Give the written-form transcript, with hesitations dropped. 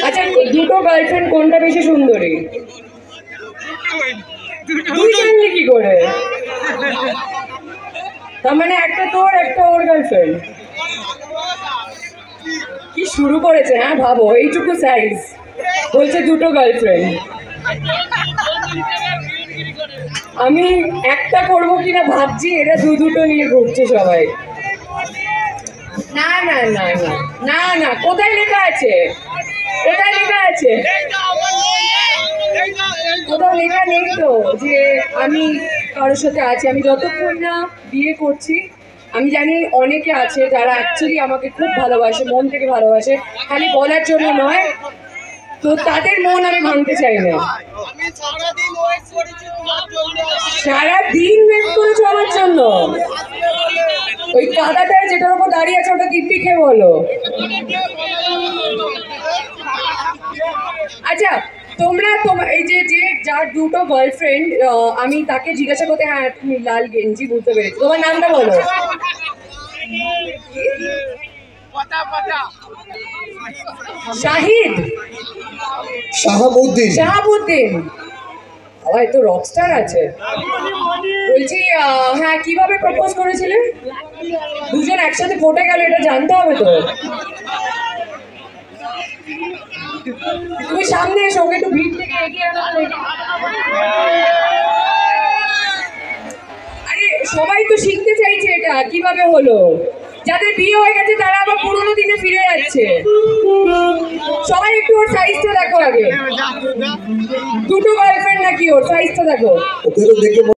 আচ্ছা, দুটো গার্লফ্রেন্ড কোনটা বেশি সুন্দরী? তুই জানলি কি করে? তার মানে একটা তোর, একটা ওর গার্লফ্রেন্ড। কি শুরু করেছে? হ্যাঁ ভাবো, এইটুকু সাইজ বলছে দুটো গার্লফ্রেন্ড। আমি একটা করবো কিনা ভাবছি, এরা দুটো নিয়ে ঘুরছে সবাই। না না না না না না, কোথায় লেখা আছে? কোথায় লেখা আছে? কোথাও লেখা নেই তো যে আমি কারোর সাথে আছি। আমি যতক্ষণ না বিয়ে করছি, আমি জানি অনেকে আছে যারা অ্যাকচুয়ালি আমাকে খুব ভালোবাসে, মন থেকে ভালোবাসে, খালি বলার জন্য নয়। তো তাদের মন আমি ভাঙতে চাই না। সারাদিন ওয়েট করেছো আমার জন্য? ওই কাদাটায় যেটার উপর দাঁড়িয়ে আছে ওটা দিব্যি খেয়ে বলো। আচ্ছা, তোমরা এই যে যার দুটো গার্লফ্রেন্ড, আমি তাকে জিজ্ঞাসা করতে, হ্যাঁ তুমি লাল গেঞ্জি, বুঝতে পেরেছি। তোমার নামটা বলো। শাহিদ, শাহাবুদ্দিন। শাহাবুদ্দিন, সবাই তো রকস্টার আছে। বলছি, হ্যাঁ কিভাবে প্রপোজ করেছিলে? দুজন একসাথে পটে গেল, এটা জানতে হবে তো। তুমি সামনে এসো, ওকে একটু ভিড় থেকে এগিয়ে আনো। আরে সবাই তো শিখতে চাইছে এটা কিভাবে হলো। যাদের বিয়ে হয়ে গেছে তারা আবার পুরোনো দিনে ফিরে যাচ্ছে। সবাই একটু ওর সাইজটা দেখো আগে। দুটো গার্লফ্রেন্ড নাকি? ওর সাইজটা দেখো। ওকে তো দেখে